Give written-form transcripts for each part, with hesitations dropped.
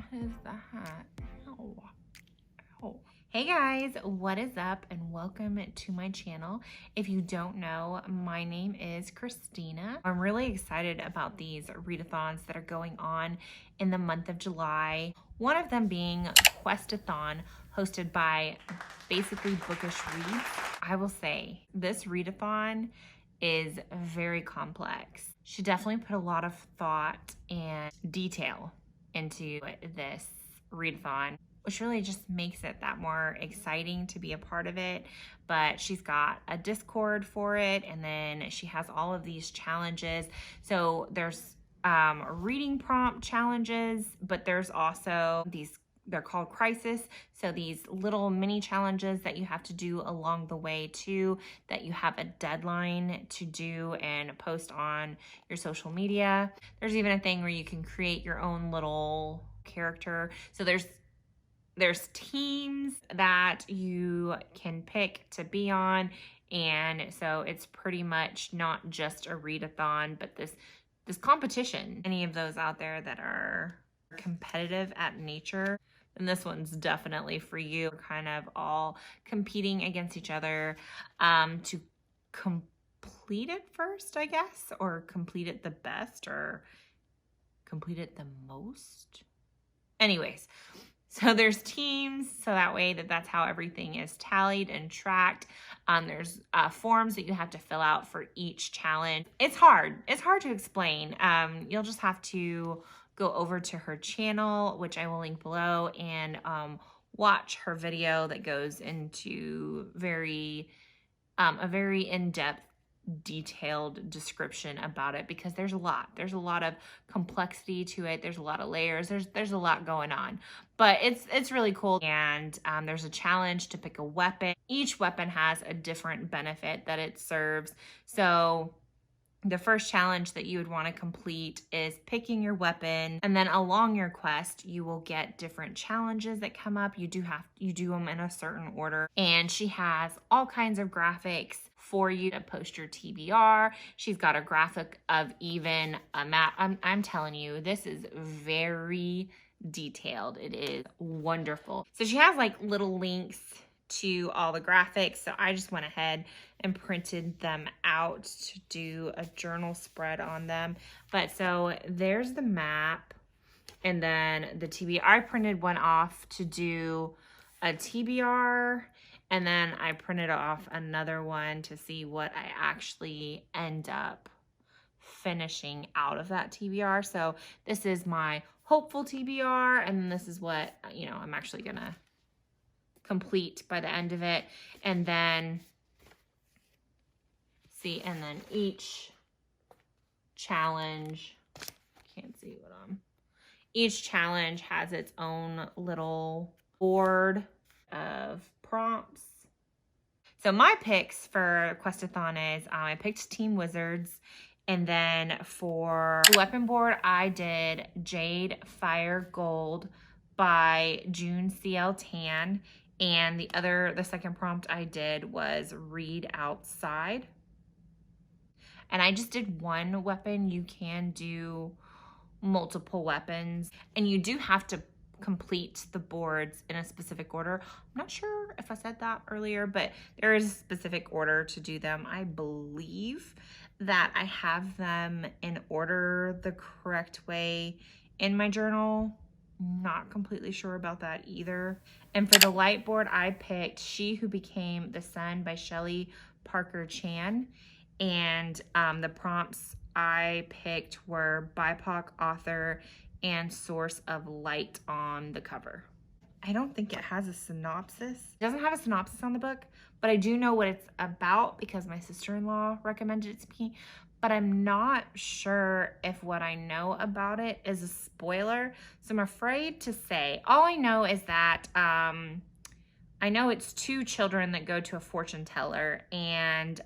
What is that? Oh. Oh. Hey guys, what is up and welcome to my channel. If you don't know, my name is Christina. I'm really excited about these readathons that are going on in the month of July. One of them being Questathon, hosted by basically Bookish Reads. I will say this readathon is very complex. She definitely put a lot of thought and detail into this readathon, which really just makes it that more exciting to be a part of it. But she's got a Discord for it, and then she has all of these challenges. So there's reading prompt challenges, but there's also these, they're called crisis. So these little mini challenges that you have to do along the way too, that you have a deadline to do and post on your social media. There's even a thing where you can create your own little character. So there's teams that you can pick to be on. And so it's pretty much not just a readathon, but this competition. Any of those out there that are competitive at nature, and this one's definitely for you. We're kind of all competing against each other to complete it first, I guess, or complete it the best, or complete it the most. Anyways, so there's teams, so that way that's how everything is tallied and tracked. There's forms that you have to fill out for each challenge. It's hard to explain. You'll just have to go over to her channel, which I will link below, and watch her video that goes into a very in-depth, detailed description about it, because there's a lot of complexity to it. There's a lot of layers. There's a lot going on, but it's really cool. And there's a challenge to pick a weapon. Each weapon has a different benefit that it serves. So the first challenge that you would want to complete is picking your weapon, and then along your quest you will get different challenges that come up. You do them in a certain order, and she has all kinds of graphics for you to post your TBR. She's got a graphic of even a map. I'm telling you, this is very detailed. It is wonderful. So she has like little links to all the graphics. So I just went ahead and printed them out to do a journal spread on them. But so there's the map, and then the TBR. I printed one off to do a TBR, and then I printed off another one to see what I actually end up finishing out of that TBR. So this is my hopeful TBR, and this is what, you know, I'm actually gonna complete by the end of it. And then see, and then each challenge, can't see what each challenge has its own little board of prompts. So my picks for Questathon is I picked Team Wizards, and then for the weapon board I did Jade Fire Gold by June CL Tan. And the second prompt I did was Read Outside. And I just did one weapon. You can do multiple weapons, and you do have to complete the boards in a specific order. I'm not sure if I said that earlier, but there is a specific order to do them. I believe that I have them in order the correct way in my journal. Not completely sure about that either. And for the light board, I picked She Who Became the Sun by Shelley Parker Chan. And the prompts I picked were BIPOC author and source of light on the cover. I don't think it has a synopsis. It doesn't have a synopsis on the book, but I do know what it's about because my sister-in-law recommended it to me. But I'm not sure if what I know about it is a spoiler, so I'm afraid to say. All I know is that I know it's two children that go to a fortune teller, and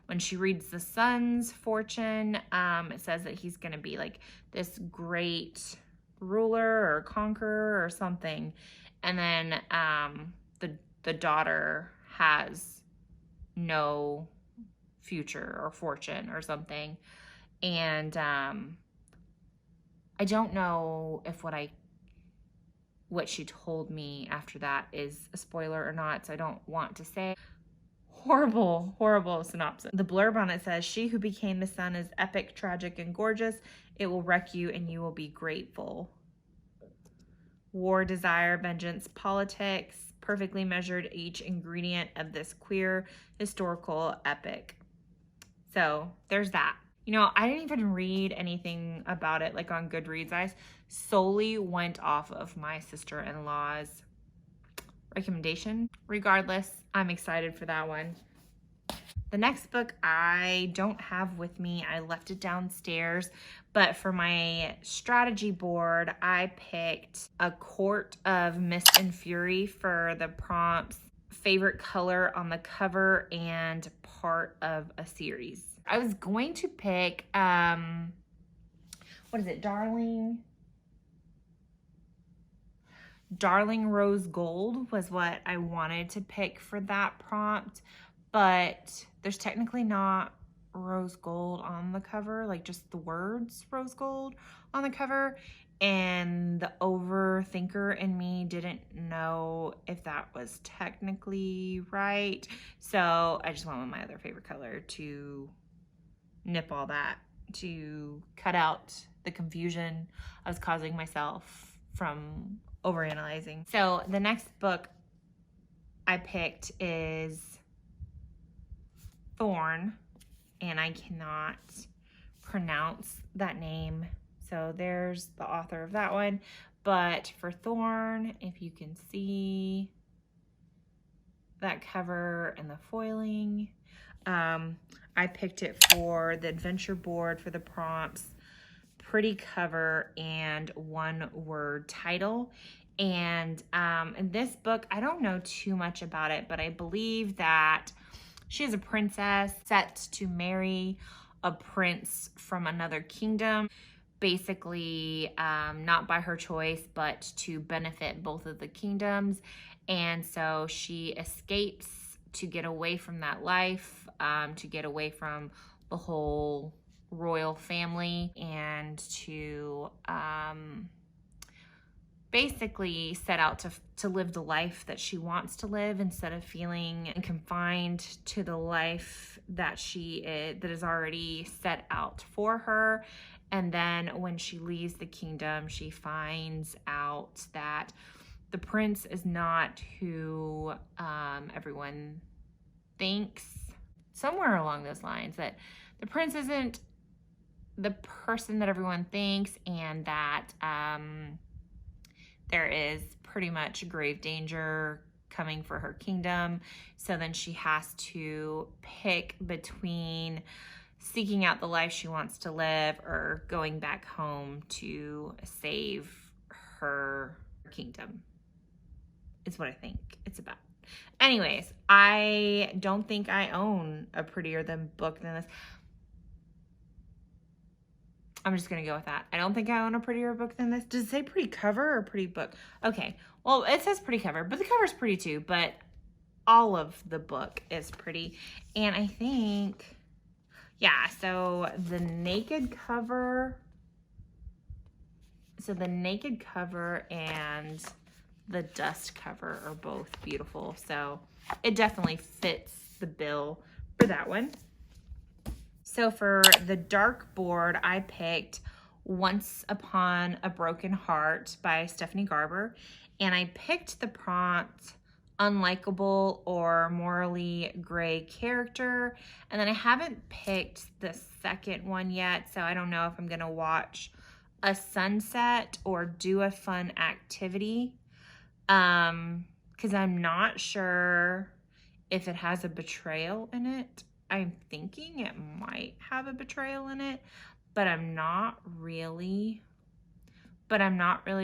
when she reads the son's fortune, it says that he's gonna be like this great ruler or conqueror or something, and then the daughter has no future or fortune or something. And I don't know if what I what she told me after that is a spoiler or not, so I don't want to say. Horrible, horrible synopsis. The blurb on it says, "She who became the sun is epic, tragic, and gorgeous. It will wreck you and you will be grateful. War, desire, vengeance, politics, perfectly measured each ingredient of this queer historical epic." So there's that. You know, I didn't even read anything about it like on Goodreads. I solely went off of my sister-in-law's recommendation. Regardless, I'm excited for that one. The next book I don't have with me. I left it downstairs, but for my strategy board, I picked A Court of Mist and Fury for the prompts, favorite color on the cover, and part of a series. I was going to pick, what is it, Darling Rose Gold was what I wanted to pick for that prompt, but there's technically not rose gold on the cover, like just the words rose gold on the cover, and the overthinker in me didn't know if that was technically right, so I just went with my other favorite color to nip all that, to cut out the confusion I was causing myself from overanalyzing. So the next book I picked is Thorn, and I cannot pronounce that name. So there's the author of that one. But for Thorn, if you can see that cover and the foiling, I picked it for the adventure board for the prompts, pretty cover, and one-word title. And in this book, I don't know too much about it, but I believe that she is a princess set to marry a prince from another kingdom, basically not by her choice, but to benefit both of the kingdoms. And so she escapes to get away from that life, to get away from the whole royal family, and to basically set out to live the life that she wants to live instead of feeling confined to the life that that is already set out for her. And then when she leaves the kingdom, she finds out that the prince is not who everyone thinks, somewhere along those lines, that the prince isn't the person that everyone thinks, and that there is pretty much grave danger coming for her kingdom. So then she has to pick between seeking out the life she wants to live or going back home to save her kingdom, is what I think it's about. Anyways, I don't think I own a prettier book than this. I'm just going to go with that. I don't think I own a prettier book than this. Does it say pretty cover or pretty book? Okay, well, it says pretty cover, but the cover's pretty too, but all of the book is pretty. And I think, yeah, so the naked cover and the dust cover are both beautiful. So it definitely fits the bill for that one. So for the dark board, I picked Once Upon a Broken Heart by Stephanie Garber. And I picked the prompt unlikable or morally gray character. And then I haven't picked the second one yet, so I don't know if I'm gonna watch a sunset or do a fun activity. Because I'm not sure if it has a betrayal in it. I'm thinking it might have a betrayal in it, but I'm not really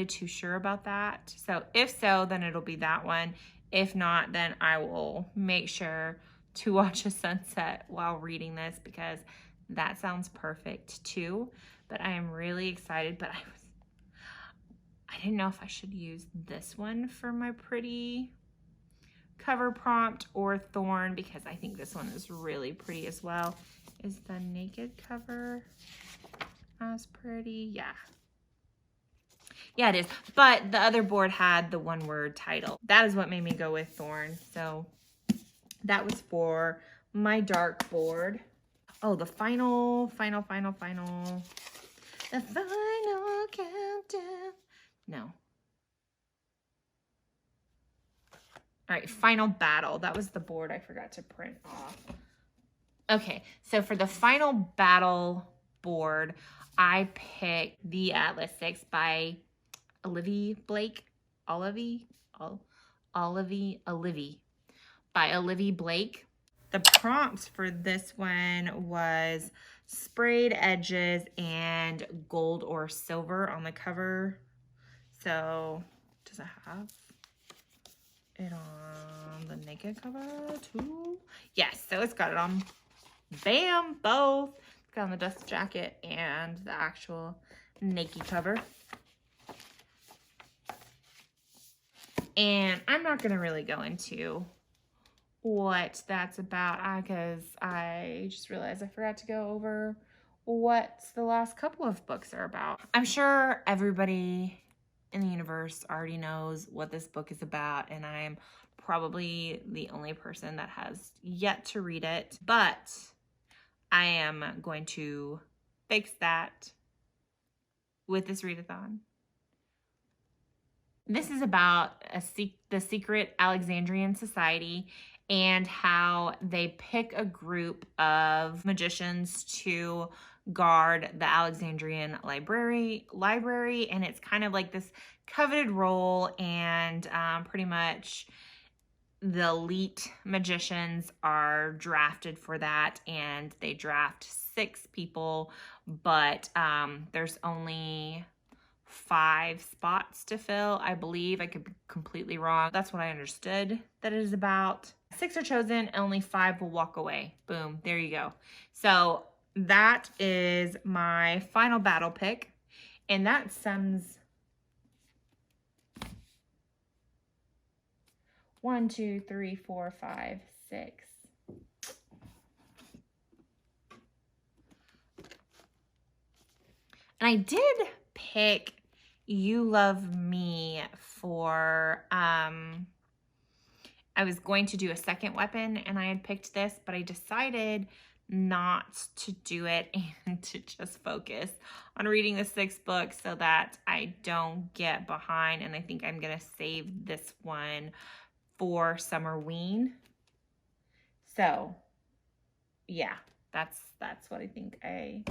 too sure about that. So if so, then it'll be that one. If not, then I will make sure to watch a sunset while reading this, because that sounds perfect too. But I am really excited, but I didn't know if I should use this one for my pretty cover prompt or Thorn, because I think this one is really pretty as well. Is the naked cover as pretty? Yeah. Yeah, it is. But the other board had the one-word title. That is what made me go with Thorn. So that was for my dark board. Oh, the final. The final countdown. No. All right, final battle. That was the board I forgot to print off. Okay, so for the final battle board, I picked the Atlas 6 by Olivia Blake. Olivia by Olivia Blake. The prompts for this one was sprayed edges and gold or silver on the cover. So does it have it on the naked cover too? Yes, so it's got it on, bam, both. It's got on the dust jacket and the actual naked cover. And I'm not gonna really go into what that's about because I just realized I forgot to go over what the last couple of books are about. I'm sure everybody in the universe already knows what this book is about, and I'm probably the only person that has yet to read it, but I am going to fix that with this readathon. This is about the secret Alexandrian society and how they pick a group of magicians to guard the Alexandrian library, and it's kind of like this coveted role, and pretty much the elite magicians are drafted for that, and they draft 6 people, but there's only 5 spots to fill, I believe. I could be completely wrong. That's what I understood that it is about. 6 are chosen, and only 5 will walk away. Boom, there you go. So that is my final battle pick, and that sums 1, 2, 3, 4, 5, 6. And I did pick You Love Me for, I was going to do a second weapon, and I had picked this, but I decided not to do it and to just focus on reading the 6th book so that I don't get behind, and I think I'm gonna save this one for Summerween. So yeah, that's what I think. I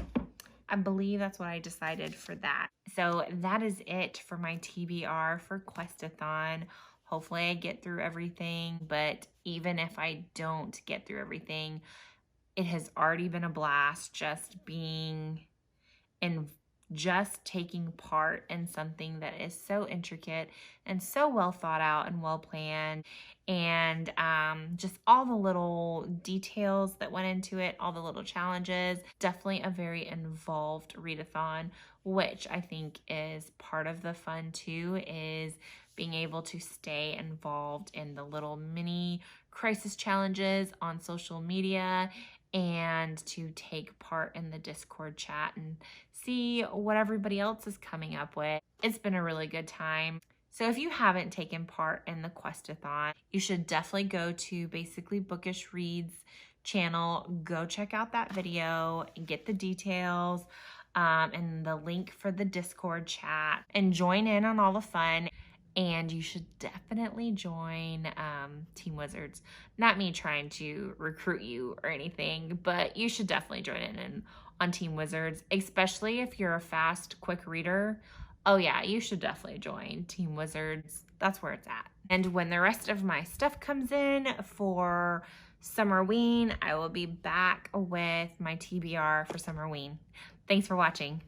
believe that's what I decided for that. So that is it for my TBR for Questathon. Hopefully I get through everything, but even if I don't get through everything, it has already been a blast just being in, just taking part in something that is so intricate and so well thought out and well planned, and just all the little details that went into it, all the little challenges. Definitely a very involved readathon, which I think is part of the fun too, is being able to stay involved in the little mini crisis challenges on social media, and to take part in the Discord chat and see what everybody else is coming up with. It's been a really good time. So if you haven't taken part in the Questathon, you should definitely go to Basically Bookish Reads channel, go check out that video and get the details and the link for the Discord chat, and join in on all the fun. And you should definitely join Team Wizards. Not me trying to recruit you or anything, but you should definitely join in on Team Wizards, especially if you're a fast, quick reader. Oh yeah, you should definitely join Team Wizards. That's where it's at. And when the rest of my stuff comes in for Summerween, I will be back with my TBR for Summerween. Thanks for watching.